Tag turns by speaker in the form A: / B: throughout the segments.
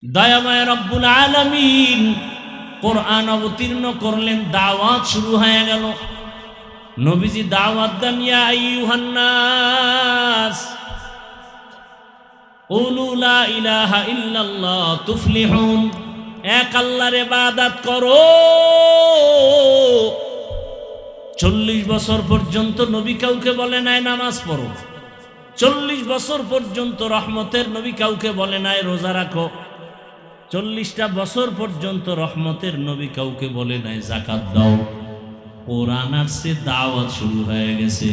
A: দয়াময় রব্বুল আলামিন কোরআন অবতীর্ণ করলেন, দাওয়াত শুরু হয়ে গেল। নবীজি দাওয়াত দেন, ইয়া আইয়ুহান নাস কুলু লা ইলাহা ইল্লাল্লাহ তুফলিহুন, এক আল্লাহর ইবাদত করো। 40 বছর পর্যন্ত নবী কাউকে বলে নাই নামাজ পড়ো, 40 বছর পর্যন্ত রহমতের নবী কাউকে বলে নাই রোজা রাখো, 40টা বছর পর্যন্ত রহমতের নবী কাউকে বলে নাই যাকাত দাও। কোরআন আসছে, দাওয়াত শুরু হয়ে গেছে।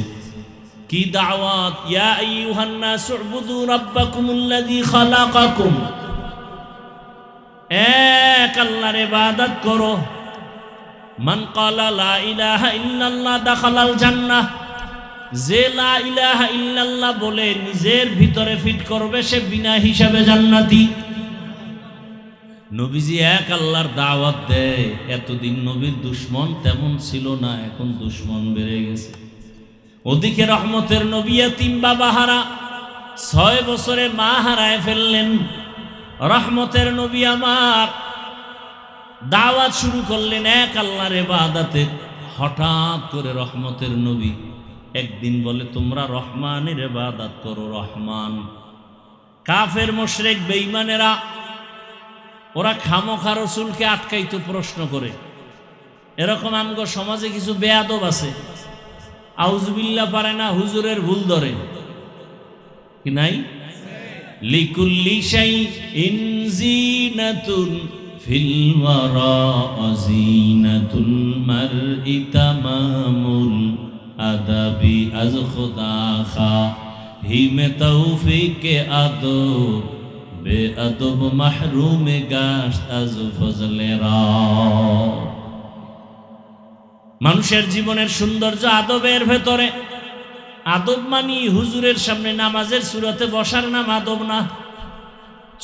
A: কি দাওয়াত? ইয়া আইয়ুহান নাস উবুদু রাব্বাকুমুল্লাযী খালাকাকুম, এক আল্লাহর ইবাদত করো। মান ক্বালা লা ইলাহা ইল্লাল্লাহ দাখালাল জান্নাহ, যে লা ইলাহা ইল্লাল্লাহ বলে নিজের ভিতরে ফিট করবে সে বিনা হিসাবে জান্নাতি। নবীজি এক আল্লাহর দাওয়াত দেয়। এতদিন নবীর দুশ্মন তেমন ছিল না, এখন দুশ্মন বেড়ে গেছে। ওদিকে রহমতের নবী এতিম বাবা হারা, 6 বছরে মা হারায় ফেললেন। রহমতের নবী আমার দাওয়াত শুরু করলেন এক আল্লাহর ইবাদতে। হঠাৎ করে রহমতের নবী একদিন বলে, তোমরা রহমানের ইবাদত করো। রহমান। কাফের মুশরিক বেঈমানেরা ওরা খামোখা রাসূলকে আটকাইতো, প্রশ্ন করে। এরকম আমগো সমাজে কিছু বেয়াদব আছে, আউযুবিল্লাহ পারে না, হুজুরের ভুল ধরে কি নাই? লিকুল্লি শাইইন জিনাতুন ফিল ওয়ারা জিনাতুল মারই তামামুল আদাবি আজ খুদা খা হিমে তৌফিকে আদো বেআদব মাহরুমে গাশত আজ ফজলে রা। মানুষের জীবনের সৌন্দর্য আদবের ভেতরে। আদব মানি হুজুরের সামনে নামাজের সুরাতে বসার নাম আদব না।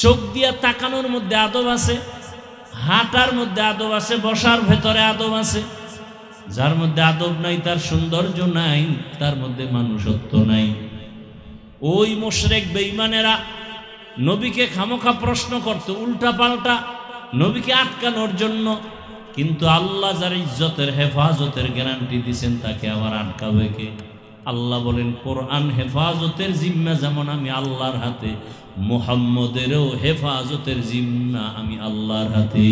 A: চোখ দিয়া তাকানোর মধ্যে আদব আছে, হাঁটার মধ্যে আদব আছে, বসার ভেতরে আদব আছে। যার মধ্যে আদব নাই তার সৌন্দর্য নাই, তার মধ্যে মানুষত্ব নাই। ওই মুশরিক বেঈমানেরা নবীকে খামোখা প্রশ্ন করত উল্টা পাল্টা, নবীকে আটকানোর জন্য। কিন্তু আল্লাহ যার ইজ্জতের হেফাজতের গ্যারান্টি দিয়েছেন তাকে আবার আটকাবে কে? আল্লাহ বলেন, কোরআন হেফাজতের জিম্মা যেমন আমি আল্লাহর হাতে, মুহাম্মদেরও হেফাজতের জিম্মা আমি আল্লাহর হাতে।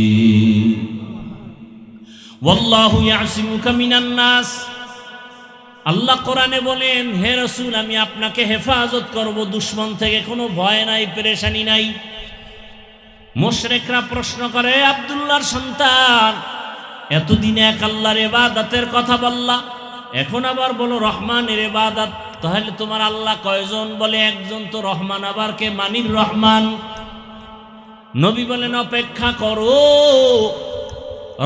A: ওয়াল্লাহু ইয়াসিমুকা মিনান নাস, আল্লাহ কোরআনে বলেন, হে রাসূল আমি আপনাকে হেফাজত করব, দুশমন থেকে কোনো ভয় নাই, পেরেশানি নাই। মুশরিকরা প্রশ্ন করে, আব্দুল্লাহর সন্তান, এতদিন এক আল্লাহর ইবাদতের কথা বললা, এখন আবার বলো রহমানের ইবাদত, তাহলে তোমার আল্লাহ কয়জন? বলে একজন। তো রহমান আবার কে? মানির রহমান। নবী বলেন, অপেক্ষা করো,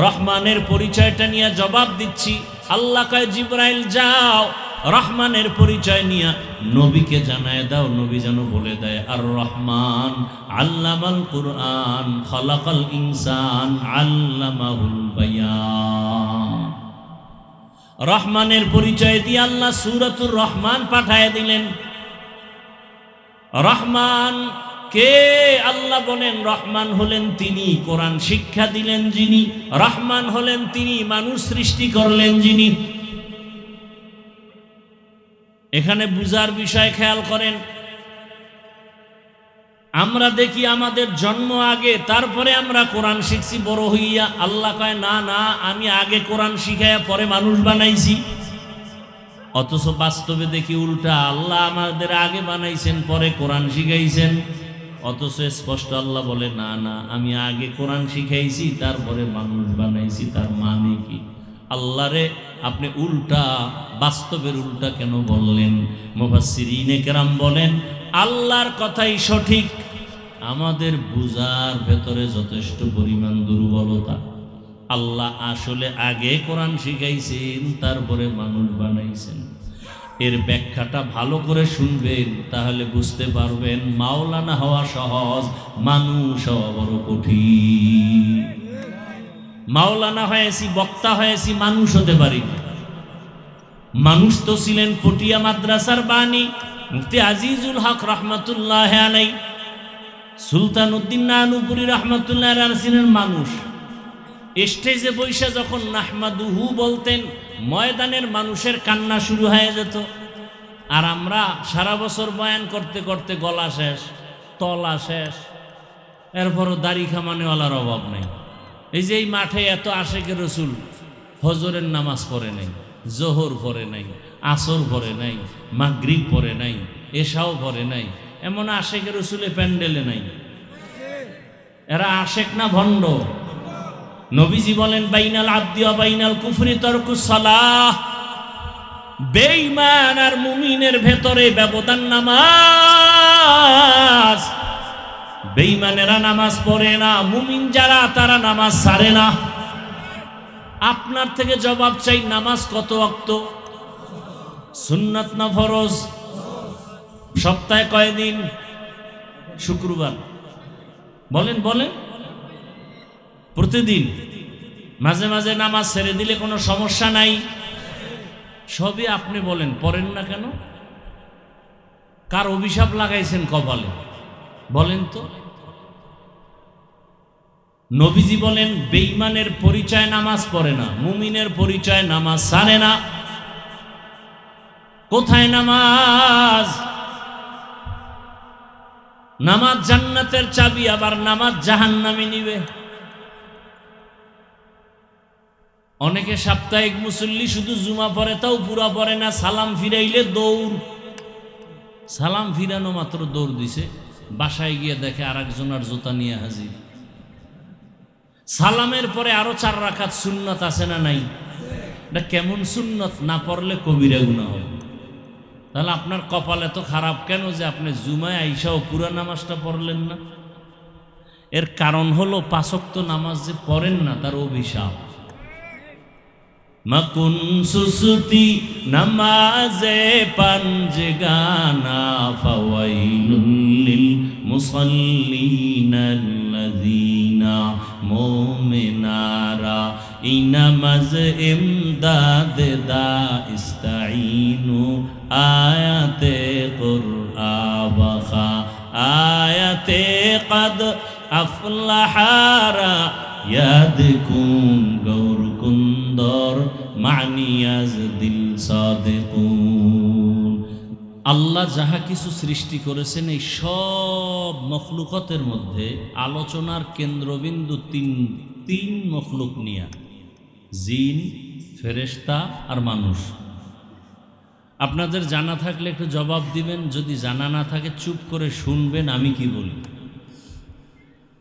A: রহমানের পরিচয়টা নিয়ে জবাব দিচ্ছি। আল্লাহ কয়, জিবরাইল যাও রহমানের পরিচয় নিয়ে নবীকে জানায় দাও। নবী যেন বলে দেয়, আর রহমান আল্লামাল কুরআন খালাকাল ইনসান আল্লামাহুল বায়ান। রহমানের পরিচয় দিয়ে আল্লাহ সূরাতুর রহমান পাঠায় দিলেন। রহমান কে? আল্লাহ বলেন, রহমান হলেন তিনি কোরআন শিক্ষা দিলেন যিনি, রহমান হলেন তিনি মানুষ সৃষ্টি করলেন যিনি। এখানে বুঝার বিষয় খেয়াল করেন। আমরা দেখি আমাদের জন্ম আগে, তারপরে আমরা কোরআন শিখছি বড় হইয়া। আল্লাহ কয়, না না, আমি আগে কোরআন শিখাইয়া পরে মানুষ বানাইছি। অথচ বাস্তবে দেখি উল্টা, আল্লাহ আমাদের আগে বানাইছেন পরে কোরআন শিখাইছেন। অথচ স্পষ্ট আল্লাহ বলে, না না, আমি আগে কোরআন শিখাইছি তারপরে মানুষ বানাইছি। তার মানে কি? আল্লাহরে আপনি উল্টা, বাস্তবের উল্টা কেন বললেন? মুফাসসিরিনে কেরাম বলেন, আল্লাহর কথাই সঠিক, আমাদের বুঝার ভেতরে যথেষ্ট পরিমাণ দুর্বলতা। আল্লাহ আসলে আগে কোরআন শিখাইছেন তারপরে মানুষ বানাইছেন। এর ব্যাখ্যাটা ভালো করে শুনবেন, তাহলে বুঝতে পারবেন মাওলানা হওয়া সহজ, মানুষ হওয়া বড় কঠিন। মাওলানা হয়েছি, বক্তা হয়েছি, মানুষ হতে পারি। মানুষ তো ছিলেন পটিয়া মাদ্রাসার বাণী মুফতি আজিজুল হক রহমাতুল্লাহ আলাইহি। সুলতান উদ্দিন নানুপুরি রহমতুল্লাহ আলাইহির মানুষ স্টেজে বৈশা যখন নাহমাদুহু বলতেন, ময়দানের মানুষের কান্না শুরু হয়ে যেত। আর আমরা সারা বছর বয়ান করতে করতে গলা শেষ, তলা শেষ, এরপরও দাড়ি খামানেওয়ালার অভাব নেই। এই যে এই মাঠে এত আশেকে রসুল ফজরের নামাজ পড়ে নাই, জোহর পড়ে নাই, আসর পড়ে নাই, মাগরিব পড়ে নাই, এশাও পড়ে নাই, এমন আশেকে রসুলে প্যান্ডেলে নাই। এরা আশেক না ভণ্ড? নবীজি বলেন, বাইনাল আব্দি ওয়া বাইনাল কুফরি তারকুস সালাহ। বেঈমান আর মুমিনের ভেতরে ব্যবধান নামাজ। বেঈমানেরা নামাজ পড়ে না, মুমিন যারা তারা নামাজ ছাড়ে না। আপনার থেকে জবাব চাই, নামাজ কত ওয়াক্ত? সুন্নাত না ফরজ? সপ্তাহে কয়দিন? শুক্রবার। বলেন বলেন, প্রতিদিন? মাঝে মাঝে নামাজ ছেড়ে দিলে কোনো সমস্যা নাই? সবই আপনি বলেন, পড়েন না কেন? কার অভিশাপ লাগাইছেন কপালে বলেন তো? নবীজি বলেন, বেঈমানের পরিচয় নামাজ পড়ে না, মুমিনের পরিচয় নামাজ ছাড়ে না। কোথায় নামাজ? নামাজ জান্নাতের চাবি, আবার নামাজ জাহান্নামে নিবে। অনেকে সাপ্তাহিক মুসল্লি শুধু জুমা পড়ে, তাও পুরা পড়ে না। সালাম ফিরাইলে দৌড়, সালাম ফিরানো মাত্র দৌড় দিছে, বাসায় গিয়ে দেখে আর একজনের জুতা নিয়ে হাজির। সালামের পরে আরো 4 রাকাত সুন্নত আছে না নাই? এটা কেমন সুন্নত? না পড়লে কবিরা গুনাহ হবে। তাহলে আপনার কপাল এত খারাপ কেন যে আপনি জুমায় আইসাও পুরা নামাজটা পড়লেন না? এর কারণ হলো 5 ওয়াক্ত নামাজ যে পড়েন না, তার অভিশাপ। মাকুন সুসুতি নামাজে পাঞ্জগানা ফাওয়াইলুল লিল মুসাল্লিনাল্লাযীনা মুমিনারা ইনামাজ ইমদাদ দা ইস্তাঈনু আয়াতে কুরআবা আয়াতে কদ আফলাহারা ইয়াদকুন গৌর কুন্দর মানিয়াজ দিল সাদিকুন। আল্লাহ যাহা কিছু সৃষ্টি করেছেন, এই সব মখলুকতের মধ্যে আলোচনার কেন্দ্রবিন্দু তিন মখলুক নিয়া, জিন, ফেরেশতা আর মানুষ। আপনাদের জানা থাকলে একটু জবাব দিবেন, যদি জানা না থাকে চুপ করে শুনবেন আমি কি বলি।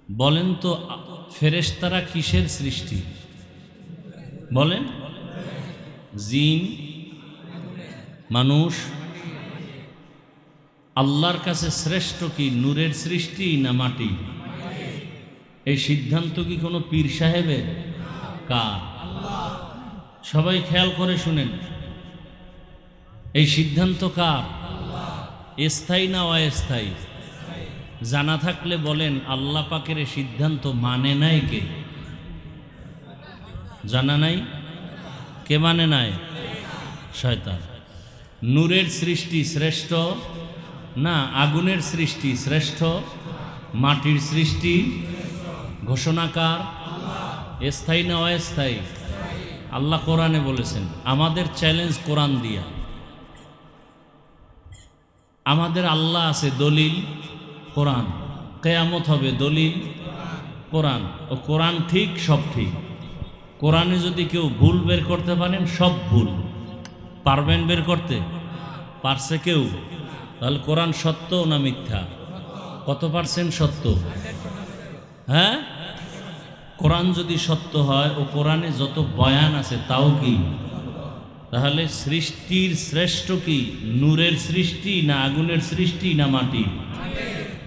A: বলেন তো, ফেরেশতারা কিসের সৃষ্টি? বলেন। জিন, মানুষ। আল্লাহর কাছে শ্রেষ্ঠ কি, নূরের সৃষ্টি না মাটি? এই সিদ্ধান্ত কি কোনো পীর সাহেবের? কার? সবাই খেয়াল করে শুনেন, এই সিদ্ধান্ত কার? স্থায়ী না অস্থায়ী? জানা থাকলে বলেন, আল্লাহ পাকের এই সিদ্ধান্ত মানে নাই কে? জানা নাই? কে মানে নাই? শয়তান। নূরের সৃষ্টি শ্রেষ্ঠ না আগুনের সৃষ্টি শ্রেষ্ঠ? মাটির সৃষ্টি? ঘোষণাকার? স্থায়ী না অস্থায়ী? আল্লাহ কোরআনে বলেছেন। আমাদের চ্যালেঞ্জ কোরআন দিয়া। আমাদের আল্লাহ আছে, দলিল কোরআন। কিয়ামত হবে, দলিল কোরআন। ও কোরআন ঠিক, সব ঠিক। কোরআনে যদি কেউ ভুল বের করতে পারেন, সব ভুল। পারবেন বের করতে? পারছে কেউ? তাহলে কোরআন সত্য না মিথ্যা? কত পার্সেন্ট সত্য? হ্যাঁ, কোরআন যদি সত্য হয়, ও কোরআনে যত বয়ান আছে তাও কি? তাহলে সৃষ্টির শ্রেষ্ঠ কি, নূরের সৃষ্টি না আগুনের সৃষ্টি না মাটি?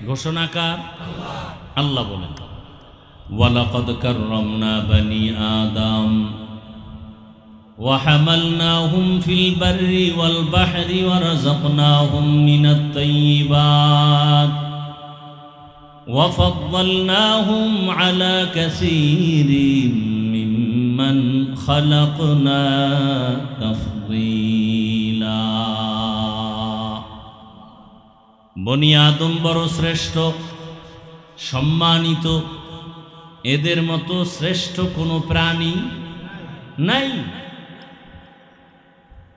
A: ঘোষণাকার আল্লাহ বলেন, ওয়ালাকাদ কাররামনা বানি আদম ওয়া হামালনাহুম ফিল বাররি ওয়াল বাহরি ওয়া রাযাকনাহুম মিনাত তাইয়্যিবাত ওয়া ফাদ্দালনাহুম আলা কাসীরিম মিম্মান খালাকনা তাফদীলা। বনি আদম বড় শ্রেষ্ঠ, সম্মানিত, এদের মতো শ্রেষ্ঠ কোনো প্রাণী নাই।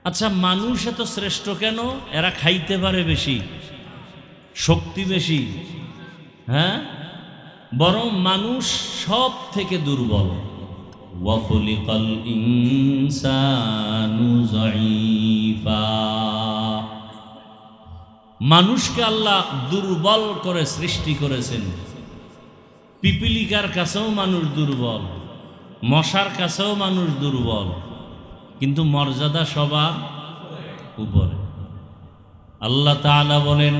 A: আচ্ছা, মানুষ এত শ্রেষ্ঠ কেন? এরা খাইতে পারে বেশি, শক্তি বেশি, হ্যাঁ? বরং মানুষ সব থেকে দুর্বল। ওয়াখুলিকাল ইনসানু যায়ীফা, মানুষকে আল্লাহ দুর্বল করে সৃষ্টি করেছেন। পিপিলিকার কাছেও মানুষ দুর্বল, মশার কাছেও মানুষ দুর্বল, কিন্তু মর্যাদা সবার উপরে। আল্লাহ তাআলা বলেন,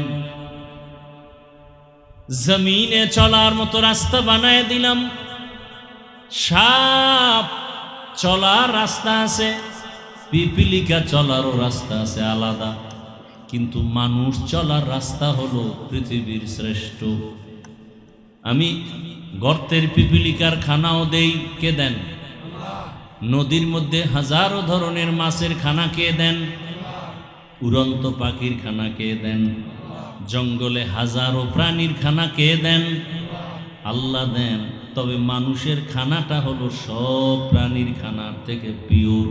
A: জমিনে চলার মতো রাস্তা বানায় দিলাম। সাপ চলার রাস্তা আছে, পিপিলিকা চলারও রাস্তা আছে আলাদা, কিন্তু মানুষ চলার রাস্তা হলো পৃথিবীর শ্রেষ্ঠ। আমি গর্তের পিপিলিকার খানাও দেই, কে দেন? নদীর মধ্যে হাজারো ধরনের মাছের খানা কে দেন? উড়ন্ত পাখির খানা কে দেন? জঙ্গলে হাজারো প্রাণীর খানা কে দেন? আল্লাহ দেন। তবে মানুষের খানাটা হলো সব প্রাণীর খানার থেকে পিওর,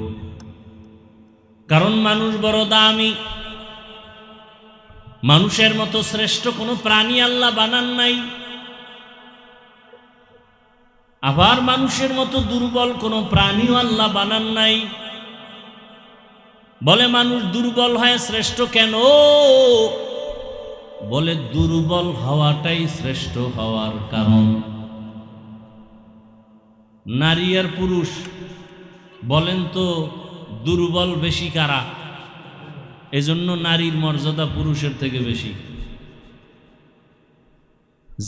A: কারণ মানুষ বড় দামি। মানুষের মতো শ্রেষ্ঠ কোনো প্রাণী আল্লাহ বানান নাই, আবার মানুষের মতো দুর্বল কোনো প্রাণীও আল্লাহ বানান নাই। বলে মানুষ দুর্বল হয় শ্রেষ্ঠ কেন? বলে দুর্বল হওয়াটাই শ্রেষ্ঠ হওয়ার কারণ। নারী আর পুরুষ বলেন তো দুর্বল বেশি কারা? এজন্য নারীর মর্যাদা পুরুষের থেকে বেশি।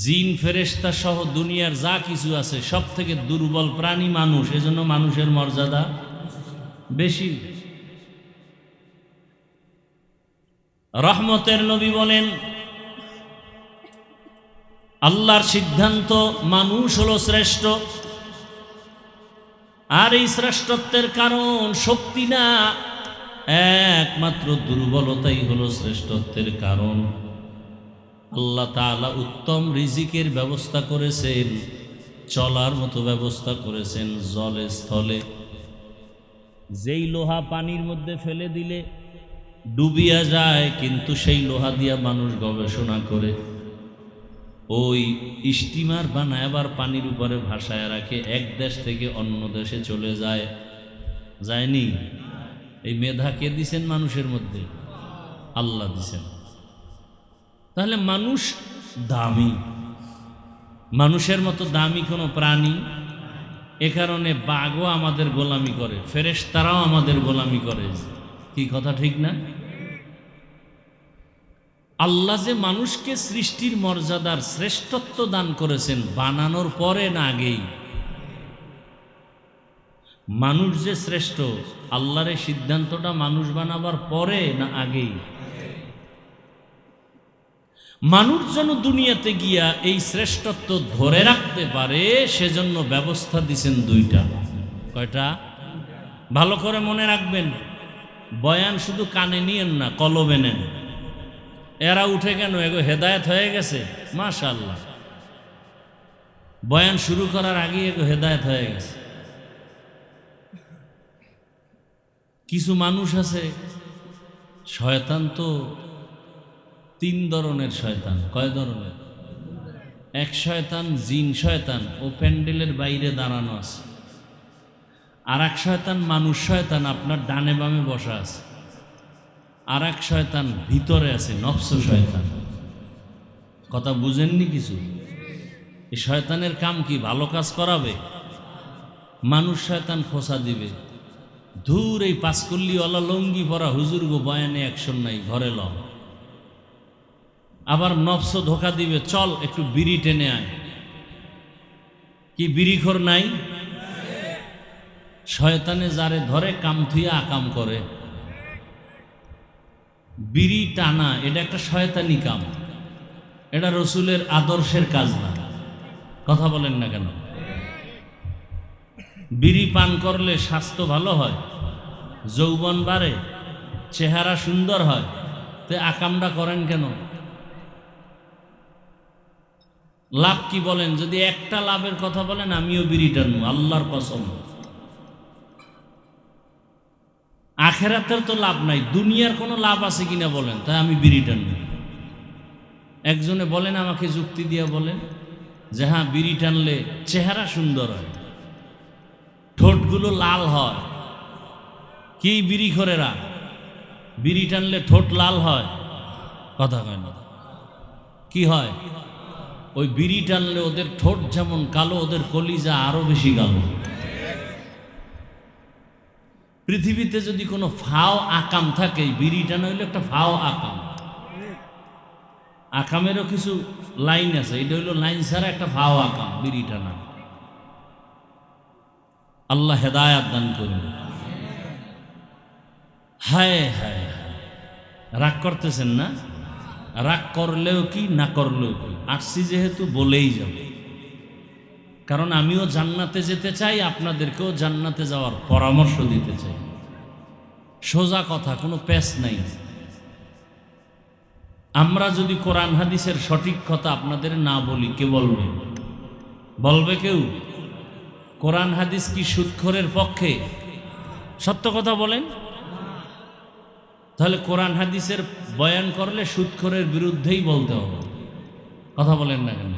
A: জিন ফেরেশতা সহ দুনিয়ার যা কিছু আছে সব থেকে দুর্বল প্রাণী মানুষ, এজন্য মানুষের মর্যাদা বেশি। রহমতের নবী বলেন, আল্লাহর সিদ্ধান্ত মানুষ হলো শ্রেষ্ঠ, আর এই শ্রেষ্ঠত্বের কারণ শক্তি না, একমাত্র দুর্বলতাই হলো শ্রেষ্ঠত্বের কারণ। আল্লাহ তাআলা উত্তম রিজিকের ব্যবস্থা করেছেন, চলার মতো ব্যবস্থা করেছেন জলে স্থলে। যেই লোহা পানির মধ্যে ফেলে দিলে ডুবিয়া যায়, কিন্তু সেই লোহা দিয়া মানুষ গবেষণা করে ওই স্টিমার বানায় আবার পানির উপরে ভাসায় রাখে, এক দেশ থেকে অন্য দেশে চলে যায়। যায়নি? এই মেধা কে দিছেন মানুষের মধ্যে? আল্লাহ দিছেন। তাহলে মানুষ দামি, মানুষের মতো দামি কোনো প্রাণী। এ কারণে বাঘও আমাদের গোলামি করে, ফেরেশতারাও আমাদের গোলামি করে। কি কথা ঠিক না? আল্লাহ যে মানুষকে সৃষ্টির মর্যাদার শ্রেষ্ঠত্ব দান করেছেন, বানানোর পরে না আগেই? মানুষ যে শ্রেষ্ঠ, আল্লাহর এই সিদ্ধান্তটা মানুষ বানাবার পরে না আগেই? মানুষ যেন দুনিয়াতে গিয়া এই শ্রেষ্ঠত্ব ধরে রাখতে পারে, সেজন্য ব্যবস্থা দিছেন দুইটা। কয়টা? ভালো করে মনে রাখবেন। বয়ান শুধু কানে নিয়েন না, কলবে নেন। এরা উঠে কেন? এগো হেদায়েত হয়ে গেছে, মাশাআল্লাহ। বয়ান শুরু করার আগে এগো হেদায়েত হয়ে গেছে। কিছু মানুষ আছে, শয়তান তো তিন ধরনের শয়তান। কয় ধরনের? এক শয়তান জিন শয়তান, ও প্যান্ডেলের বাইরে দাঁড়ানো আছে। আর এক শয়তান মানুষ শয়তান, আপনার ডানে বামে বসা আছে। আর এক শয়তান ভিতরে আছে, নফস শয়তান। কথা বুঝেননি কিছু? এই শয়তানের কাম কি? ভালো কাজ করাবে। মানুষ শয়তান খোঁচা দিবে, ধুর এই পাঁচকল্লিওয়ালা লঙ্গি পরা হুজুর গো, বয়ানে অ্যাকশন নাই, ঘরে ল। আবার নফস ধোকা দিবে, চল একটু বিড়ি টেনে আয়। কি বিড়িখোর নাই? শয়তানে যারে ধরে কাম থুইয়া আকাম করে। বিড়ি টানা এটা একটা শয়তানি কাম, এটা রসুলের আদর্শের কাজ না। কথা বলেন না কেন? বিড়ি পান করলে স্বাস্থ্য ভালো হয়, যৌবন বাড়ে, চেহারা সুন্দর হয়, তে আকামটা করেন কেন? লাভ কি বলেন? যদি একটা লাভের কথা বলেন আমিও বিড়ি টানবো, আল্লাহর কসম। আখেরাতের তো লাভ নাই, দুনিয়ার কোনো লাভ আছে কিনা বলেন, তাই আমি বিড়ি টানবো। একজনে বলেন আমাকে যুক্তি দিয়ে বলেন যে হ্যাঁ বিড়ি টানলে চেহারা সুন্দর হয়, ঠোঁটগুলো লাল হয়। কি বিড়ি খোরেরা, বিড়ি টানলে ঠোঁট লাল হয়? কথা কয় না। কি হয়? ওই বিড়ি টানলে ওদের ঠোঁট যেমন কালো, ওদের কলিজা আরো বেশি কালো। পৃথিবীতে যদি কোনো ফাও আকাম থাকে, বিড়ি টানা হইলো একটা ফাও আকাম। আকামেরও কিছু লাইন আছে, এটা হইলো লাইন ছাড়া একটা ফাও আকাম, বিড়ি টানা। আল্লাহ হেদায়াত দান করুন। হায় হায়, রাগ করতেছেন না? রাগ করলেও কি না করলেও কি, আসছি যেহেতু বলেই যাব। কারণ আমিও জান্নাতে যেতে চাই, আপনাদেরকেও জান্নাতে যাওয়ার পরামর্শ দিতে চাই। সোজা কথা, কোনো পেশ নাই। আমরা যদি কোরআন হাদিসের সঠিক কথা আপনাদের না বলি, কে বলবে? বলবে কেউ? কোরআন হাদিস কি সুদখোরের পক্ষে? সত্য কথা বলেন। তাহলে কোরআন হাদিসের বয়ান করলে সুদখোরের বিরুদ্ধেই বলতে হবে। কথা বলেন না কেন?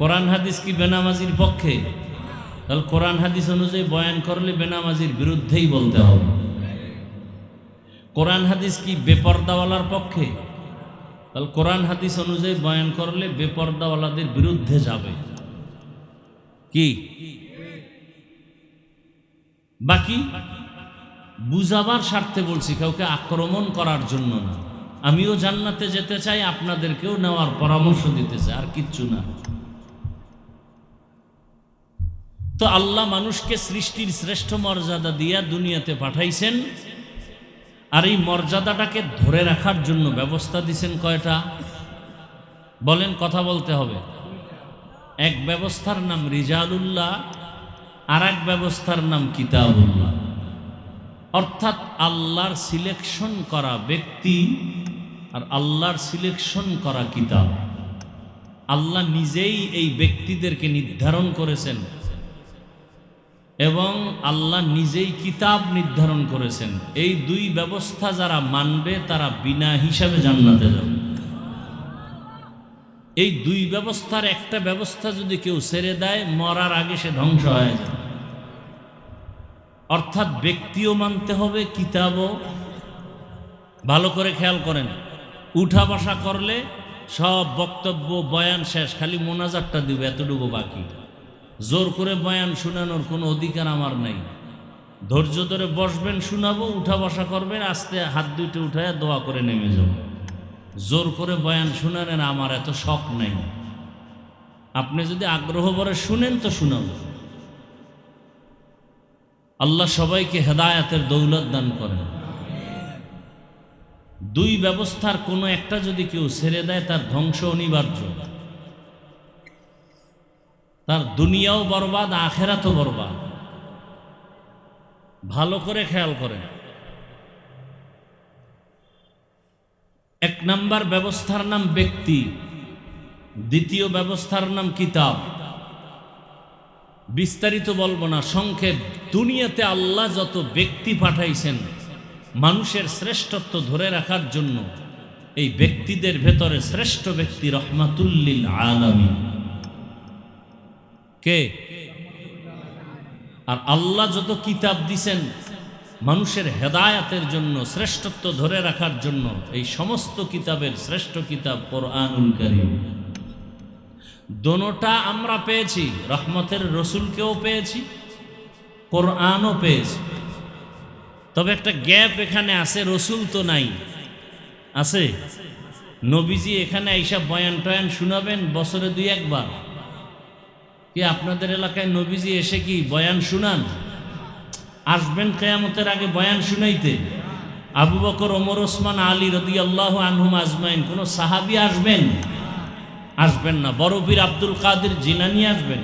A: কোরআন হাদিস কি বেনামাজির পক্ষে? তাহলে কোরআন হাদিস অনুযায়ী বয়ান করলে বেনামাজির বিরুদ্ধেই বলতে হবে। কোরআন হাদিস কি বেপর্দাওয়ালার পক্ষে? তাহলে কোরআন হাদিস অনুযায়ী বয়ান করলে বেপর্দাওয়ালাদের বিরুদ্ধে যাবে। কি বাকি বুঝাবার স্বার্থে বলছি, কাউকে আক্রমণ করার জন্য না। আমিও জান্নাতে যেতে চাই, আপনাদেরকেও নেওয়ার পরামর্শ দিতে চাই, আর কিচ্ছু না। তো আল্লাহ মানুষকে সৃষ্টির শ্রেষ্ঠ মর্যাদা দিয়া দুনিয়াতে পাঠাইছেন, আর এই মর্যাদাটাকে ধরে রাখার জন্য ব্যবস্থা দিছেন কয়টা? বলেন, কথা বলতে হবে। এক ব্যবস্থার নাম রিজালুল্লাহ, আর এক ব্যবস্থার নাম কিতাবুল্লাহ। অর্থাৎ আল্লাহর সিলেকশন করা ব্যক্তি আর আল্লাহর সিলেকশন করা কিতাব। আল্লাহ নিজেই এই ব্যক্তিদেরকে নির্ধারণ করেছেন এবং আল্লাহ নিজেই কিতাব নির্ধারণ করেছেন। এই দুই ব্যবস্থা যারা মানবে তারা বিনা হিসাবে জান্নাতে যাবে। এই দুই ব্যবস্থার একটা ব্যবস্থা যদি কেউ ছেড়ে দেয়, মরার আগে সে ধ্বংস হয়ে যায়। অর্থাৎ ব্যক্তিও মানতে হবে, কিতাবও। ভালো করে খেয়াল করেন, উঠা বসা করলে সব বক্তব্য বয়ান শেষ, খালি মোনাজাতটা দিবে, এতটুকু বাকি। জোর করে বয়ান শোনানোর কোনো অধিকার আমার নেই। ধৈর্য ধরে বসবেন, শোনাবো, উঠা বসা করবেন, আস্তে হাত দুইটা উঠায় দোয়া করে নেমে যাব। জোর করে বয়ান শোনানোর আমার এত শখ নেই। আপনি যদি আগ্রহ ভরে শুনেন তো শোনাবো। আল্লাহ সবাইকে হেদায়াতের দৌলত দান করেন। দুই ব্যবস্থার কোনো একটা যদি কেউ ছেড়ে দেয়, তার ধ্বংস অনিবার্য। তার দুনিয়াও বরবাদ, আখেরাতও বরবাদ। ভালো করে খেয়াল করেন। এক নাম্বার ব্যবস্থার নাম ব্যক্তি, দ্বিতীয় ব্যবস্থার নাম কিতাব। বিস্তারিত বলবো না, সংক্ষেপ। দুনিয়াতে আল্লাহ যত ব্যক্তি পাঠাইছেন মানুষের শ্রেষ্ঠত্ব ধরে রাখার জন্য, এই ব্যক্তিদের ভেতরে শ্রেষ্ঠ ব্যক্তি রহমাতুল লিল আলামিন। কে? আর আল্লাহ যত কিতাব দিছেন মানুষের হেদায়াতের জন্য, শ্রেষ্ঠত্ব ধরে রাখার জন্য, এই সমস্ত কিতাবের শ্রেষ্ঠ কিতাব কোরআনুল কারীম। দোনোটা আমরা পেয়েছি, রহমতের রসুলকেও পেয়েছি, কোরআনও পেয়েছি। তবে একটা গ্যাপ এখানে আছে, রসুল তো নাই। আছে? নবীজি এখানে এইসব বয়ান টয়ান শুনাবেন বছরে 2-1 বার। কি আপনাদের এলাকায় নবীজি এসে কি বয়ান শুনান? আসবেন কিয়ামতের আগে বয়ান শুনাইতে। আবু বকর, ওমর, ওসমান, আলী রাদিয়াল্লাহু আনহুম আজমাইন। কোন সাহাবী আসবেন? আসবেন না। বড় পীর আব্দুল কাদের জিলানী আসবেন?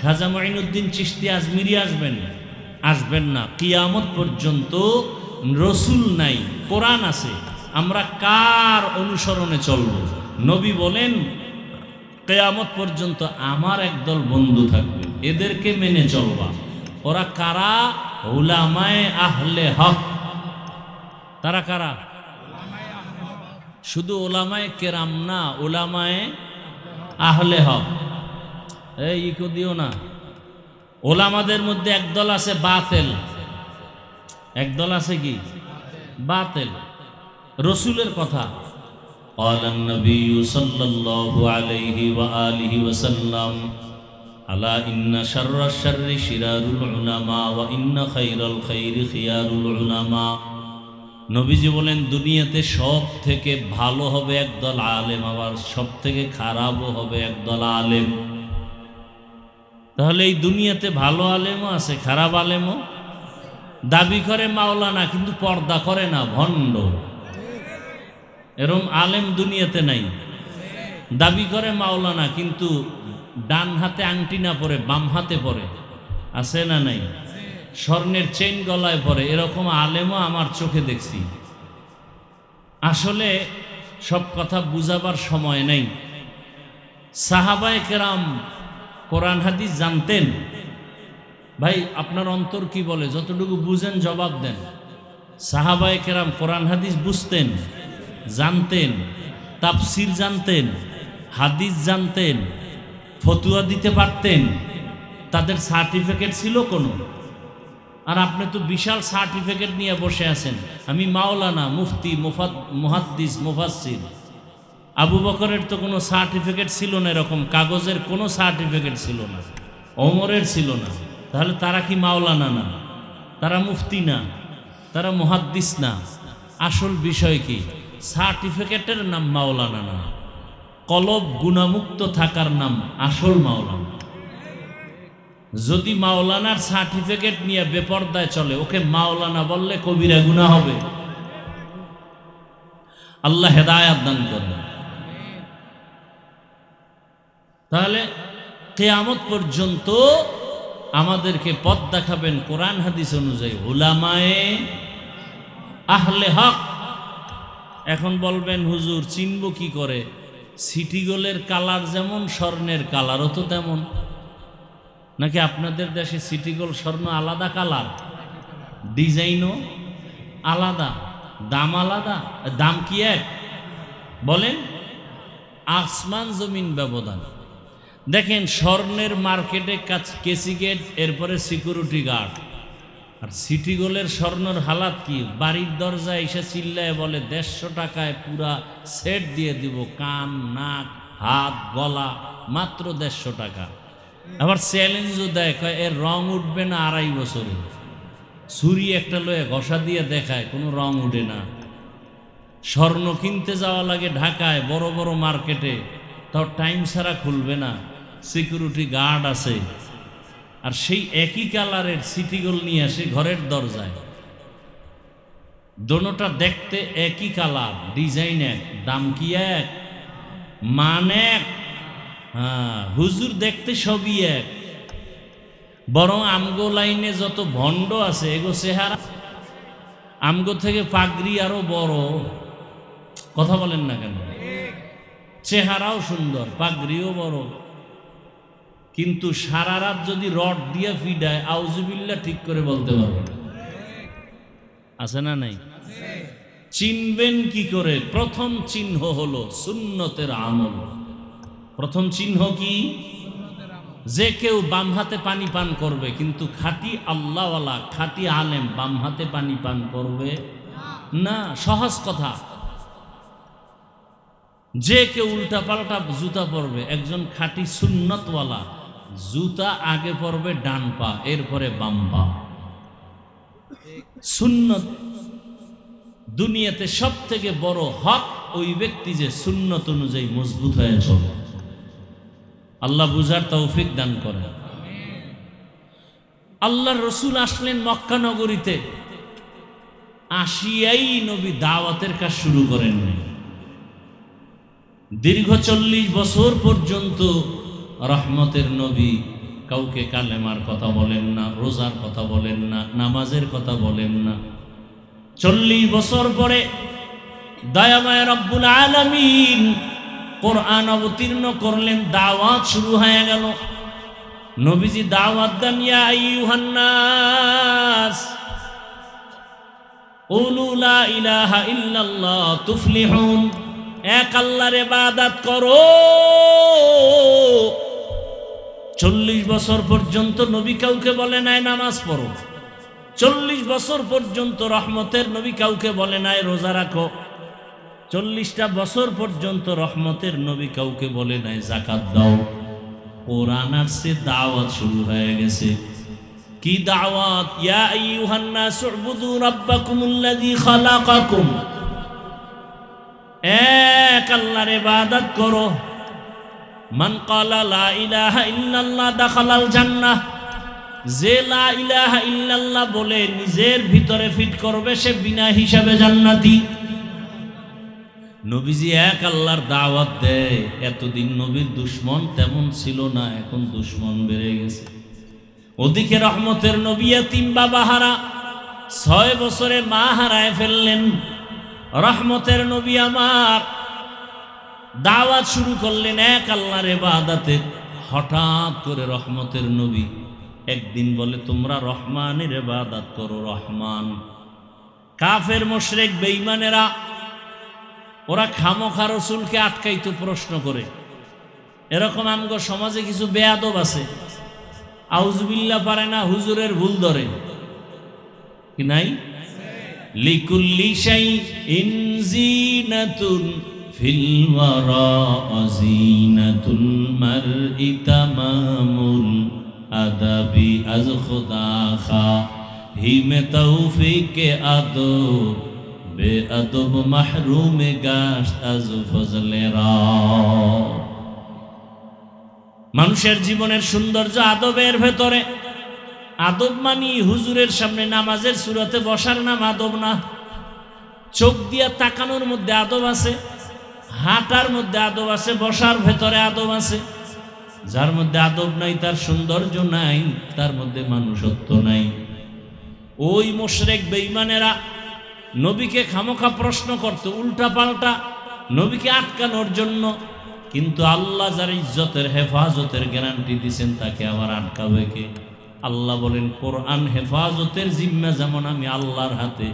A: খাজা মুঈনুদ্দিন চিশতি আজমিরি আসবেন? আসবেন না। কিয়ামত পর্যন্ত রসুল নাই, কোরআন আছে। আমরা কার অনুসরণে চলব? নবী বলেন কিয়ামত পর্যন্ত আমার একদল বন্ধু থাকবে, এদেরকে মেনে চলবা। ওরা কারা? উলামায়ে আহলে হক। তারা কারা? শুধু ওলামায়ে কেরাম না, ওলামায়ে আহলে হক। এই ইকো দিও না। ওলামাদের মধ্যে একদল আছে বাতেল, একদল আছে কি? বাতেল। রসুলের কথা قال النبي صلى الله عليه وآله وسلم ألا إن شر الشر شرار العلماء وإن خير الخير خيار العلماء। নবীজি বলেন দুনিয়াতে সব থেকে ভালো হবে একদল আলেম, আবার সব থেকে খারাপও হবে একদল আলেম। তাহলে এই দুনিয়াতে ভালো আলেমও আছে, খারাপ আলেমও। দাবি করে মাওলানা কিন্তু পর্দা করে না, ভণ্ড। এরম আলেম দুনিয়াতে নাই। দাবি করে মাওলানা কিন্তু ডান হাতে আংটি না পরে বাম হাতে পরে, আছে না নাই? স্বর্ণের চেইন গলায় পরে, এরকম আলেমও আমার চোখে দেখছি। আসলে সব কথা বুঝাবার সময় নেই। সাহাবায়ে কেরাম কোরআন হাদিস জানতেন। ভাই আপনার অন্তর কি বলে? যতটুকু বুঝেন জবাব দেন। সাহাবায়ে কেরাম কোরআন হাদিস বুঝতেন, জানতেন, তাফসির জানতেন, হাদিস জানতেন, ফতুয়া দিতে পারতেন। তাদের সার্টিফিকেট ছিল কোনো? আর আপনি তো বিশাল সার্টিফিকেট নিয়ে বসে আছেন, আমি মাওলানা, মুফতি, মুহাদ্দিস, মুফাসসির। আবু বকরের তো কোনো সার্টিফিকেট ছিল না, এরকম কাগজের কোনো সার্টিফিকেট ছিল না, ওমরের ছিল না। তাহলে তারা কি মাওলানা না? তারা মুফতি না? তারা মুহাদ্দিস না? আসল বিষয় কি? সার্টিফিকেটের নাম মাওলানা না, কলব গুণামুক্ত থাকার নাম আসল মাওলানা। যদি মাওলানার সার্টিফিকেট নিয়ে বেপরদায় চলে, ওকে মাওলানা বললে কবিরা গুনাহ হবে। আল্লাহ হেদায়েত দান করেন। তাহলে কিয়ামত পর্যন্ত আমাদেরকে পথ দেখাবেন কোরআন হাদিস অনুযায়ী উলামায়ে আহলে হক। এখন বলবেন হুজুর চিনব কি করে? সিটি গোলের কালার যেমন স্বর্ণের কালারও তো তেমন। নাকি আপনাদের দেশে সিটি গোল স্বর্ণ আলাদা কালার, ডিজাইনও আলাদা, দাম আলাদা? দাম কি এক? বলেন, আসমান জমিন ব্যবধান। দেখেন স্বর্ণের মার্কেটে কেসি গেট, এরপরে সিকিউরিটি গার্ড। আর সিটি গোলের স্বর্ণর হালাত কি? বাড়ির দরজায় এসে চিল্লায় বলে 150 টাকায় পুরা সেট দিয়ে দিব, কান, নাক, হাত, গলা, মাত্র 150 টাকা। আবার চ্যালেঞ্জও দেয়, কয় এর রং উঠবে না 2.5 বছরে। ছুরি একটা লয়ে ঘষা দিয়ে দেখায়, কোনো রং উঠে না। স্বর্ণ কিনতে যাওয়া লাগে ঢাকায় বড় বড় মার্কেটে, তাও টাইম ছাড়া খুলবে না, সিকিউরিটি গার্ড আছে। আর সেই একই কালারের সিটি গোল নিয়ে আসে ঘরের দরজায়। দোনোটা দেখতে একই কালার, ডিজাইন এক, দাম কি এক, মান এক। হ্যাঁ, হুজুর দেখতে সবই এক। বরং আমগো লাইনে যত ভণ্ড আছে এগো চেহারা আমগো থেকে পাগড়ি আরো বড়। কথা বলেন না কেন? চেহারাও সুন্দর, পাগড়িও বড়, কিন্তু সারা রাত যদি রড দিয়ে ফিডায় আউজুবিল্লাহ ঠিক করে বলতে পারবে না। আছে না নাই? চিনবেন কি করে? প্রথম চিহ্ন হলো সুন্নতের আমল। প্রথম চিহ্ন কি? যে কেউ বাম হাতে পানি পান করবে, কিন্তু খাঁটি আল্লাহওয়ালা, খাঁটি আলেম বাম হাতে পানি পান করবে না। সহজ কথা। যে কেউ উল্টা পাল্টা জুতা পরবে, একজন খাঁটি সুন্নতওয়ালা জুতা আগে পরবে ডান পা, এরপরে বাম পা। সুন্নত দুনিয়াতে সব থেকে বড় হক ওই ব্যক্তি যে সুন্নত অনুযায়ী মজবুত হয়ে চলে। আল্লাহ বুঝার তৌফিক দান করে। আল্লাহর রসুল আসলেন মক্কা নগরীতে, আসিয়াই নবী দাওয়াতের কাজ শুরু করেননি। দীর্ঘ 40 বছর পর্যন্ত রহমতের নবী কাউকে কালেমার কথা বলেন না, রোজার কথা বলেন না, নামাজের কথা বলেন না। 40 বছর পরে দয়াময় রব্বুল আলামিন কোরআন অবতীর্ণ করলেন, দাওয়াত শুরু হয়ে গেল। নবীজি দাওয়াত দেন, ইয়া আইয়ুহান নাস কুলু লা ইলাহা ইল্লাল্লাহ তুফলিহুন, এক আল্লাহর ইবাদত করো। 40 বছর পর্যন্ত নবী কাউকে বলে নাই নামাজ পড়ো, 40 বছর পর্যন্ত রহমতের নবী কাউকে বলে নাই রোজা রাখো, 40টা বছর পর্যন্ত রহমতের নবী কাউকে বলে নাই যাকাত দাও। কোরআন আসছে, দাওয়াত শুরু হয়ে গেছে। কি দাওয়াত? ইয়া আইয়ুহান নাস উবুদু রাব্বাকুমুল্লাযী খালাকাকুম, এক আল্লাহর ইবাদত করো। মান ক্বালা লা ইলাহা ইল্লাল্লাহ দাখালাল জান্নাহ, যে লা ইলাহা ইল্লাল্লাহ বলে নিজের ভিতরে ফিট করবে সে বিনা হিসাবে জান্নাতি। নবীজি এক আল্লাহর দাওয়াত দেয়। এতদিন নবীর দুশ্মন তেমন ছিল না, এখন দুশ্মন বেড়ে গেছে। ওদিকে রহমতের নবী এতিম বাবা হারা, 6 বছরে মা হারায় ফেললেন। রহমতের নবী আমার দাওয়াত শুরু করলেন এক আল্লাহর ইবাদতে। হঠাৎ করে রহমতের নবী একদিন বলে, তোমরা রহমানের ইবাদত করো। রহমান। কাফের মুশরিক বেঈমানেরা ওরা খামোখা রাসূলকে আটকাইতো, প্রশ্ন করে। এরকম আমগো সমাজে কিছু বেয়াদব আছে, আউযুবিল্লাহ পারে না, হুজুরের ভুল ধরে কি নাই? লিকুল্লি শাইইন যিনাতুন ফিল ওয়ারা যিনাতুল মারই তামামুল আদাবি আজ খুদা খা হিমে তৌফিকে আদব বে আদব মাহরুমে গাশত আজ ফজলে রা। মানুষের জীবনের সৌন্দর্য আদবের ভেতরে। আদব মানি হুজুরের সামনে নামাজের সুরাতে বসার নাম আদব না। চোখ দিয়া তাকানোর মধ্যে আদব আছে, হাঁটার মধ্যে আদব আছে, বসার ভেতরে আদব আছে। যার মধ্যে আদব নাই তার সৌন্দর্য নাই, তার মধ্যে মানুষত্ব নাই। ওই মুশরিক বেঈমানেরা নবীকে খামোখা প্রশ্ন করত উল্টা পাল্টা, নবীকে আটকানোর জন্য। কিন্তু আল্লাহ যার ইজ্জতের হেফাজতের গ্যারান্টি দিয়েছেন তাকে আবার আটকাবে কে? আল্লাহ বলেন, কোরআন হেফাজতের জিম্মা যেমন আমি আল্লাহর হাতে,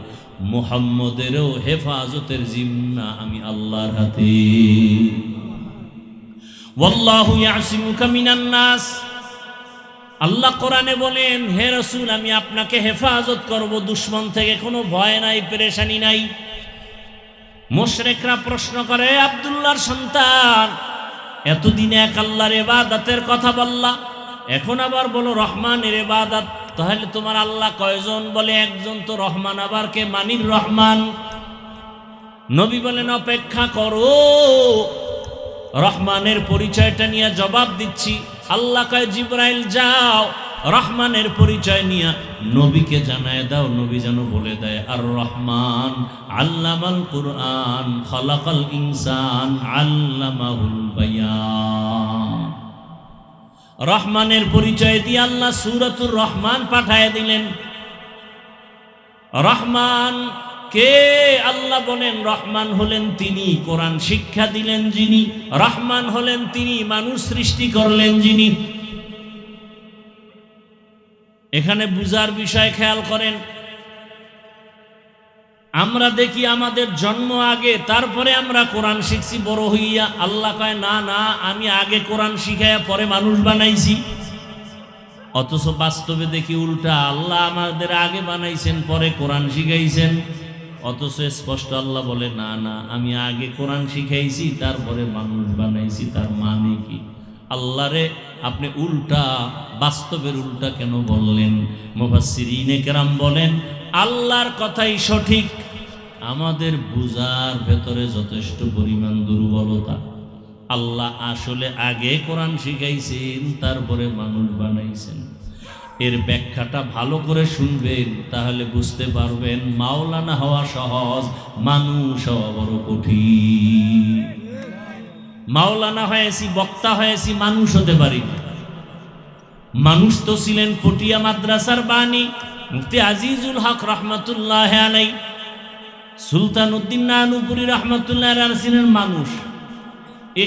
A: মুহাম্মদেরও হেফাজতের জিম্মা আমি আল্লাহর হাতে। ওয়াল্লাহু ইয়াসিমুকা মিনান নাস, আল্লাহ কোরআনে বলেন, হে রাসূল আমি আপনাকে হেফাজত করব, দুশমন থেকে কোনো ভয় নাই, পেরেশানি নাই। মুশরিকরা প্রশ্ন করে, আব্দুল্লাহর সন্তান, এতদিন এক আল্লাহর ইবাদতের কথা বললা, এখন আবার বলো রহমানের ইবাদত, তাহলে তোমার আল্লাহ কয়জন? বলে একজন। তো রহমান আবার কে? মানির রহমান। নবী বলেন, অপেক্ষা করো, রহমানের পরিচয়টা নিয়ে জবাব দিচ্ছি। আল্লাহ কয়, জিবরাইল যাও রহমানের পরিচয় নিয়ে নবীকে জানায় দাও। নবী যেন বলে দেয়, আর রহমান আল্লামাল কুরআন খালাকাল ইনসান আল্লামাহুল বায়ান। রহমানের পরিচয় দিয়ে আল্লাহ সূরাতুর রহমান পাঠায় দিলেন। রহমান কে? আল্লাহ বলেন, রহমান হলেন তিনি কোরআন শিক্ষা দিলেন যিনি, রহমান হলেন তিনি মানুষ সৃষ্টি করলেন যিনি। এখানে বুঝার বিষয় খেয়াল করেন। আমরা দেখি আমাদের জন্ম আগে, তারপরে আমরা কোরআন শিখছি বড় হইয়া। আল্লাহ কয়, না না, আমি আগে কোরআন শিখাইয়া পরে মানুষ বানাইছি। অথচ বাস্তবে দেখি উল্টা, আল্লাহ আমাদের আগে বানাইছেন পরে কোরআন শিখাইছেন। অথচ স্পষ্ট আল্লাহ বলে, না না, আমি আগে কোরআন শিখাইছি তারপরে মানুষ বানাইছি। তার মানে কি? আল্লাহরে আপনি উল্টা, বাস্তবের উল্টা কেন বললেন? মুফাসসিরিনে কেরাম বলেন, আল্লাহর কথাই সঠিক, আমাদের বুঝার ভেতরে যথেষ্ট পরিমাণ দুর্বলতা। আল্লাহ আসলে আগে কোরআন শিখাইছেন তারপরে মানুষ বানাইছেন। এর ব্যাখ্যাটা ভালো করে শুনবেন, তাহলে বুঝতে পারবেন মাওলানা হওয়া সহজ, মানুষ হওয়া বড় কঠিন। মাওলানা হয়েছি, বক্তা হয়েছি, মানুষ হতে পারি না। মানুষ তো ছিলেন পটিয়া মাদ্রাসার বাণী মুফতি আজিজুল হক রহমতুল্লাহ আলাই, সুলতান উদ্দিন নানুপুরি রহমতুল্লাহ আলাই ছিলেন মানুষ।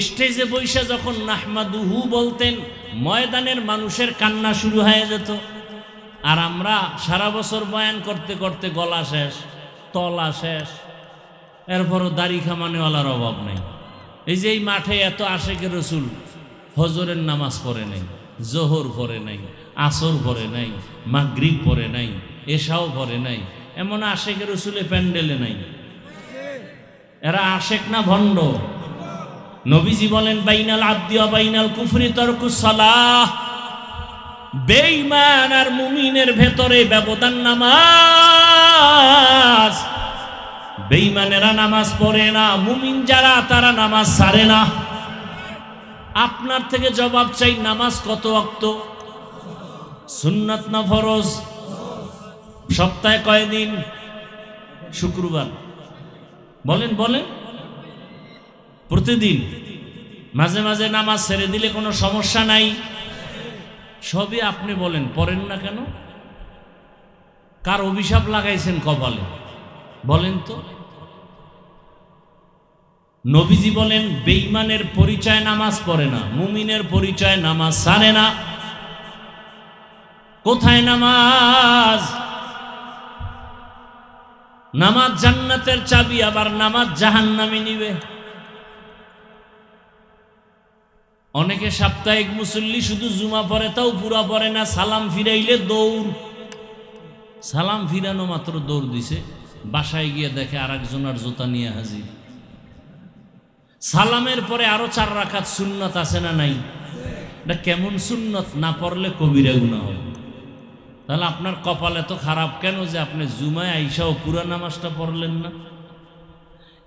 A: স্টেজে বৈশা যখন নাহমাদুহু বলতেন, ময়দানের মানুষের কান্না শুরু হয়ে যেত। আর আমরা সারা বছর বয়ান করতে করতে গলা শেষ, তলা শেষ, এরপরও দাড়ি খামানেওয়ালার অভাব নেই। এই যে এই মাঠে এত আশেকে রসুল ফজরের নামাজ পড়ে নাই, জোহর পড়ে নাই, আসর পড়ে নাই, মাগরিব পড়ে নাই, এশাও পড়ে নাই, এমন আশেকে রসুলে প্যান্ডেলে নাই। এরা আশেক না ভণ্ড? নবীজি বলেন, বাইনাল আব্দি ওয়া বাইনাল কুফরি তারকুস সালাহ। বেঈমান আর মুমিনের ভেতরে ব্যবধান নামাজ। বেঈমানেরা নামাজ পড়ে না, মুমিন যারা তারা নামাজ ছাড়ে না। আপনার থেকে জবাব চাই, নামাজ কত ওয়াক্ত? সুন্নাত না ফরজ? সপ্তাহে কয়দিন? শুক্রবার। বলেন বলেন, প্রতিদিন? মাঝে মাঝে নামাজ ছেড়ে দিলে কোনো সমস্যা নাই? সবই আপনি বলেন, পড়েন না কেন? কার অভিশাপ লাগাইছেন কপালে বলেন তো? নবীজি বলেন, বেঈমানের পরিচয় নামাজ পড়ে না, মুমিনের পরিচয় নামাজ ছাড়ে না। কোথায় নামাজ? নামাজ জান্নাতের চাবি, আবার নামাজ জাহান্নামে নিবে। অনেকে সাপ্তাহিক মুসল্লি শুধু জুমা পড়ে, তাও পুরা পড়ে না। সালাম ফিরাইলে দৌড়, সালাম ফিরানো মাত্র দৌড় দিছে, বাসায় গিয়ে দেখে আরেকজনের জুতা নিয়ে হাজির। সালামের পরে আরো 4 রাকাত সুন্নত আছে না নাই? এটা কেমন সুন্নত? না পড়লে কবিরা গুনাহ হবে। তাহলে আপনার কপাল এত খারাপ কেন যে আপনি জুমায় আইসাও পুরা নামাজটা পড়লেন না?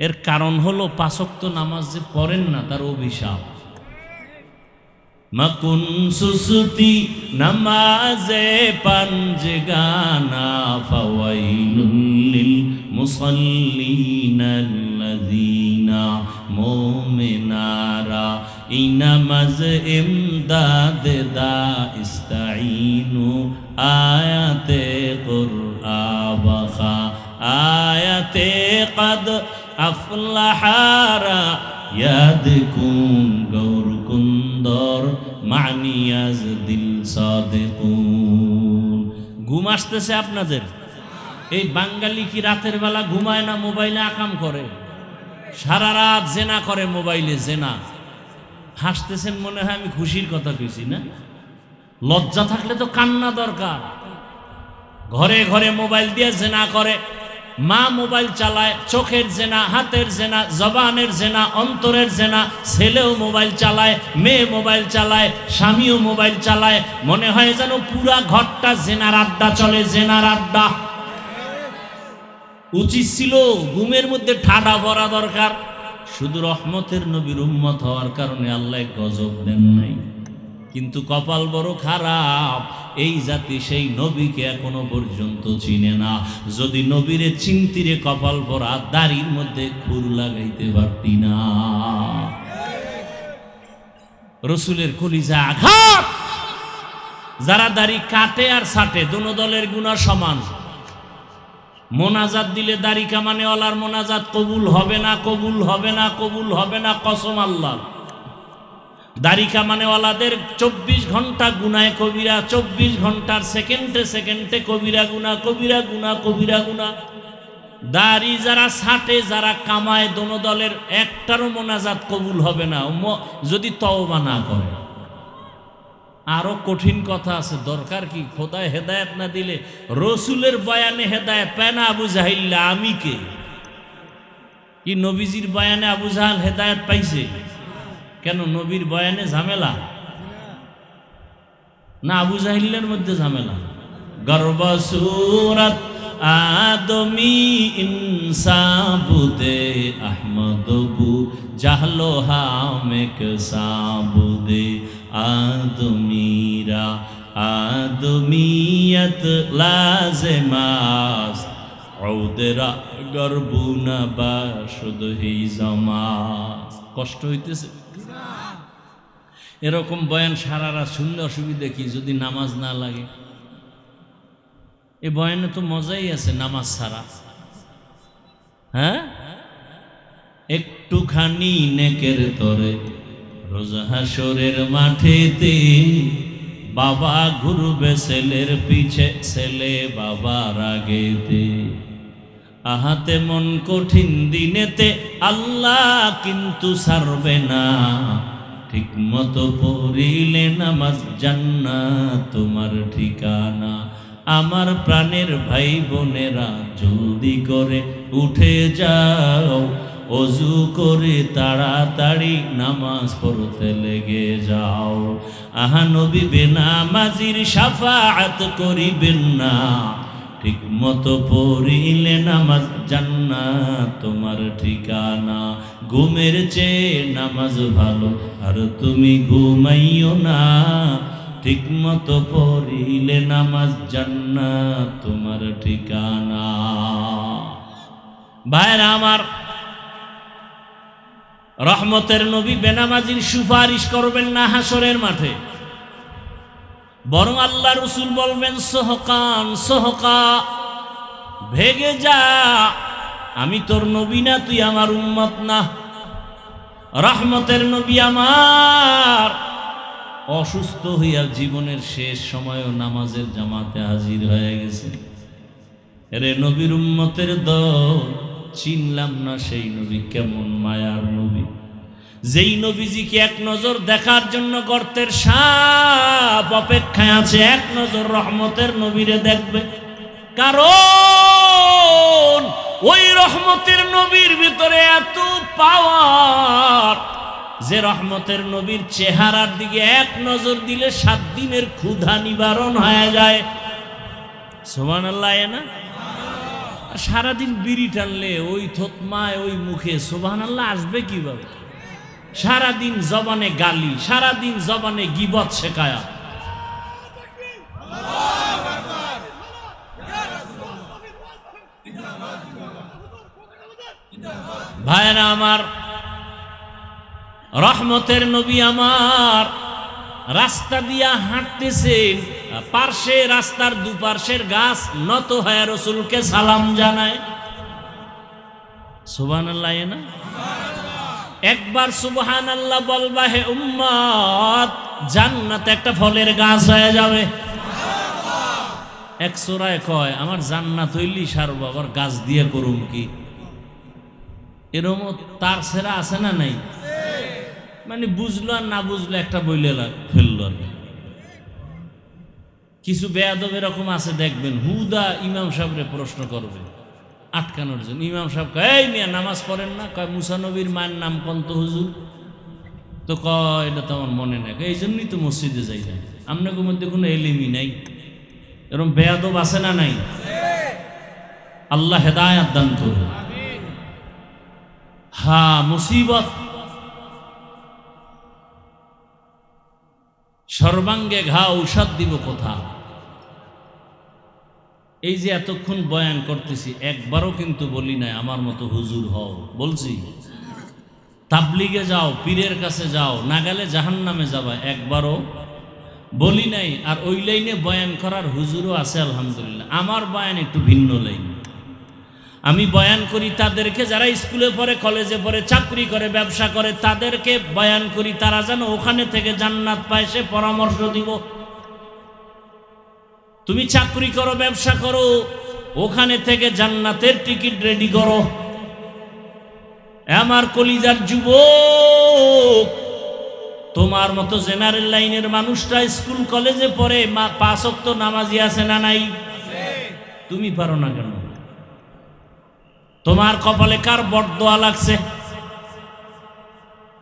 A: এর কারণ হলো 5 ওয়াক্ত নামাজ যে পড়েন না, তার অভিশাপ। মাকুন সুসুতি নামাজে পাঞ্জগানা ফাওয়াইলুল লিল মুসাল্লিনাল্লাযীনা মুমিনারা ইনামাজ ইমদাদ দা ইস্তাঈনু আয়াতে কুরআবা আয়াতে কদ আফলাহারা ইয়াদকুন গৌর কুন্দর মানিয়াজ দিল সাদিকুন। ঘুম আসতেছে আপনাদের? এই বাঙালি কি রাতের বেলা ঘুমায় না, মোবাইলে আকাম করে? সারা রাত জেনা করে, মোবাইলে জেনা। হাসতেছেন মনে হয় আমি খুশির কথা কইছি না? লজ্জা থাকলে তো কান্না দরকার। ঘরে ঘরে মোবাইল দিয়ে জেনা করে। মা মোবাইল চালায়, চোখের জেনা, হাতের জেনা, জবানের জেনা, অন্তরের জেনা। ছেলেও মোবাইল চালায়, মেয়ে মোবাইল চালায়, স্বামীও মোবাইল চালায়। মনে হয় যেন পুরা ঘরটা জেনার আড্ডা চলে, জেনার আড্ডা। উচিত ছিল ঘুমের মধ্যে ঠাডা ভরা দরকার। শুধু রহমতের নবীর উম্মত হওয়ার কারণে আল্লাহ গজব দেন নাই। কিন্তু কপাল বড় খারাপ, এই জাতি সেই নবীকে এখনো পর্যন্ত চিনে না। যদি নবীরে চিনতিরে কপাল ভরা, দাড়ির মধ্যে খুর লাগাইতে পারতি না। রসুলের কলিজা আঘাত। যারা দাড়ি কাটে আর ছাটে, দোনো দলের গুনাহ সমান। মোনাজাত দিলে দাড়ি কামানেওয়ালার মোনাজাত কবুল হবে না, কবুল হবে না, কবুল হবে না, কসম আল্লাহ। দাড়ি কামানেওয়ালাদের 24 ঘন্টা গুনায় কবিরা, 24 ঘন্টার সেকেন্ডে সেকেন্ডে কবিরা গুনা, কবিরা গুনা, কবিরা গুনা। দাড়ি যারা ছাটে, যারা কামায়, দোনো দলের একটারও মোনাজাত কবুল হবে না যদি তওবা না করে। আরো কঠিন কথা আছে, দরকার কি? খোদায় হেদায়েত না দিলে, রসুলের বয়ানে হেদায়েত পায় না আবু জাহিল্লা, আমি কে? কি নবীজির বয়ানে আবু জাহাল হেদায়েত পাইছে? কেন? নবীর বয়ানে ঝামেলা না আবু জাহিল্লার মধ্যে ঝামেলা? গর্বসুরত আদমি ইনসাবুদে আহমদবু জাহলো হামেক সাবুদে আদমিরা আদমিয়ত লাজেমাস ঔদেরা গর্বুনা বাসুদ হি জামাস। কষ্ট হইতেছে? এরকম বয়ান সারা রাত শুনলে অসুবিধা কি যদি নামাজ না লাগে? এই বয়ানে তো মজাই আছে নামাজ ছাড়া। হ্যাঁ, একটুখানি নেকের তরে রোজ হাসরের মাঠেতে বাবা ঘুরবে ছেলের পিছে, ছেলে বাবার আগেতে। আহাতে মন কঠিন দিনেতে আল্লাহ কিন্তু ছাড়বে না, ঠিক মতো পড়িলে নামাজ জান্নাত তোমার ঠিকানা। আমার প্রাণের ভাই বোনেরা জলদি করে উঠে যাও, অজু করে তাড়াতাড়ি নামাজ পড়তে লেগে যাও। আহা নবী বেনামাজির শাফাআত করিবেন না, ঠিক মতো পড়িলে নামাজ জান্নাত তোমার ঠিকানা। ঘুমের চেয়ে নামাজ ভালো আর তুমি ঘুমাইও না, ঠিক মতো পড়িলে নামাজ জান্নাত তোমার ঠিকানা। ভাইরা আমার, রহমতের নবী বেনামাজির সুপারিশ করবেন না হাসরের মাঠে, বরং আল্লাহ রসুল বলবেন সোহকান সোহকা, ভেগে যা, আমি তোর নবী না, তুই আমার উম্মত না। রহমতের নবী আমার অসুস্থ হইয়া জীবনের শেষ সময়ও নামাজের জামাতে হাজির হয়ে গেছে। এরে নবীর উম্মতের দল, চিনলাম না সেই নবী কেমন মায়ার নবী, যেই নবীজিকে এক নজর দেখার জন্য গর্তের সাপ অপেক্ষায় আছে, এক নজর রহমতের নবীরে দেখবে। কারণ ওই রহমতের নবীর ভিতরে এত পাওয়ার যে রহমতের নবীর চেহারার দিকে এক নজর দিলে 7 দিনের ক্ষুধা নিবারণ হয়ে যায়। সুবহানাল্লাহ না? সারাদিন বিড়ি টানলে ওই থতমায় ওই মুখে সুবহানাল্লাহ আসবে কিভাবে? সারাদিন জবানে গালি, সারাদিন জবানে গীবত শেখায়া। ভাইরা আমার, রহমতের নবী আমার রাস্তা দিয়া হাঁটতেছেন, পার্শ্বে রাস্তার দুপার্শ্বের গাছ নত হয়ে রসুলকে সালাম জানায়। সুবহানাল্লাহ না? একবার সুবহানাল্লাহ বলবা হে উম্মত, জান্নাতে একটা ফলের গাছ হয়ে যাবে। এক সূরায় কয় আমার জান্নাত হইলি সারব, আবার গাছ দিয়ে করুম কি? এরম তার সেরা আছে না নাই? মানে বুঝলো আর না বুঝলো একটা বইলে ফেললো। কিছু বেয়াদব এরকম আছে, দেখবেন হুদা ইমাম সাহেবরে প্রশ্ন করবে আটকানোর জন্য। ইমাম সাহেব কয় এই মিয়া নামাজ পড়েন না? কয় মুসা নবীর মায়ের নাম কন্ত হুজুর? তো কয় এটা তো আমার মনে নাই, এই জন্যই তো মসজিদে যাই না। আপনাদের মধ্যে কোনো এলিমি নাই? এরকম বেয়াদব আছে না নাই? আল্লাহ হেদায়েত দান করুন। হ্যাঁ, মুসিবত সর্বাঙ্গে ঘা, ঔষধ দিব কোথা? এই যে এতক্ষণ বয়ান করতেছি, একবারও কিন্তু বলি নাই আমার মতো হুজুর হও। বলছি তাবলিগে যাও, পীরের কাছে যাও, না গেলে জাহান্নামে যাবা, একবারও বলি নাই। আর ওই লাইনে বয়ান করার হুজুরও আছে আলহামদুলিল্লাহ। আমার বয়ান একটু ভিন্ন লাইন। আমি বয়ান করি তাদেরকে যারা স্কুলে পড়ে, কলেজে পড়ে, চাকরি করে, ব্যবসা করে, তাদেরকে বয়ান করি তারা যেন ওখানে থেকে জান্নাত পায়, সে পরামর্শ দিব। তুমি চাকরি করো, ব্যবসা করো, ওখানে থেকে জান্নাতের টিকিট রেডি করো। আমার কলিজার যুবক, তোমার মতো জেনারেল লাইনের মানুষটা স্কুল কলেজে পড়ে, 5 ওয়াক্ত নামাজি আছে না নাই? তুমি পারো না কেন? তোমার কপালে কার বরদোয়া লাগছে?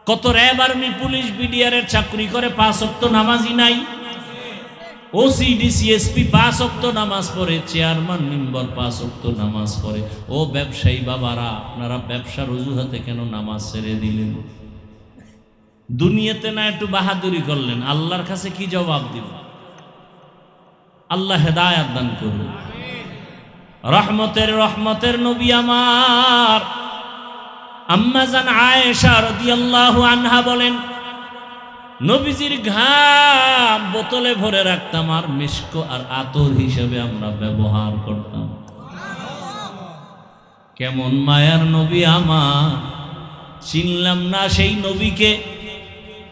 A: কত র্যাব, আর্মি, পুলিশ, বিডিআরের চাকরি করে, 5 ওয়াক্ত নামাজি নাই? ওসি, ডিসি, এসপি 5 ওয়াক্ত নামাজ পড়ে, চেয়ারম্যান মেম্বার 5 ওয়াক্ত নামাজ পড়ে। ও ব্যবসায়ী বাবারা, আপনারা ব্যবসার অজুহাতে কেন নামাজ ছেড়ে দিলেন? দুনিয়াতে না একটু বাহাদুরি করলেন, আল্লাহর কাছে কি জবাব দিব? আল্লাহ হেদায়েত দান করুন। রহমতের নবী আমার আম্মা জান আয়েশা রাদিয়াল্লাহু আনহা বলেন, নবীজির ঘাম বোতলে ভরে রাখতাম আর মিস্ক আর আতর হিসেবে আমরা ব্যবহার করতাম। কেমন মায়ার নবী আমার, চিনলাম না সেই নবীকে।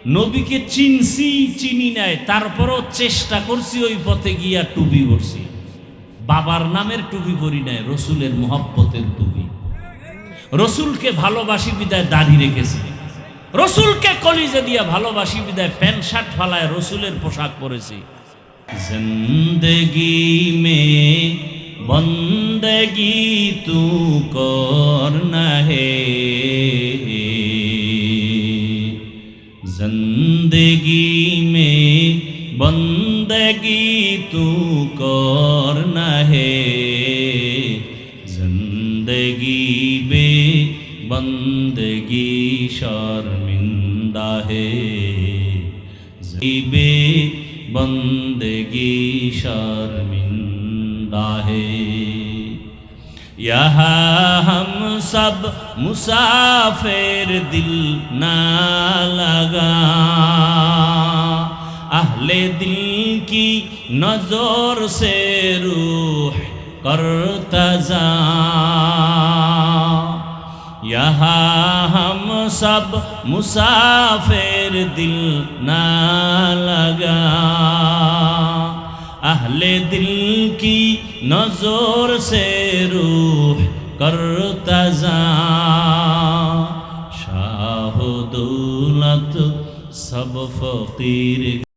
A: নবীকে চিনছি চিনি নাই, তারপরও চেষ্টা করছি ওই পথে গিয়া টুপি পরছি। বাবার নামের টুপি পরি নাই, রসুলের মহব্বতের টুপি। রসুলকে ভালোবাসি বিদায় দাড়ি রেখেছি, রসুলকে কলিজা দিয়া ভালোবাসি বিদায় প্যান্ট শার্ট ফালায় রসুলের পোশাক পরেছি। জিন্দগি মে বন্দগি তু করনা হে, जिंदगी में बंदगी तू करना है, जिंदगी में बंदगी शर्मिंदा है, जिंदगी में बंदगी शर्मिंदा है। यहाँ हम सब मुसाफिर दिल ना लगा, अहले दिल की नजर से रूह करता जा। यहाँ हम सब मुसाफिर दिल ना लगा, अहले दिल की नजर से रूह करता जा। शाह दौलत सब फकीर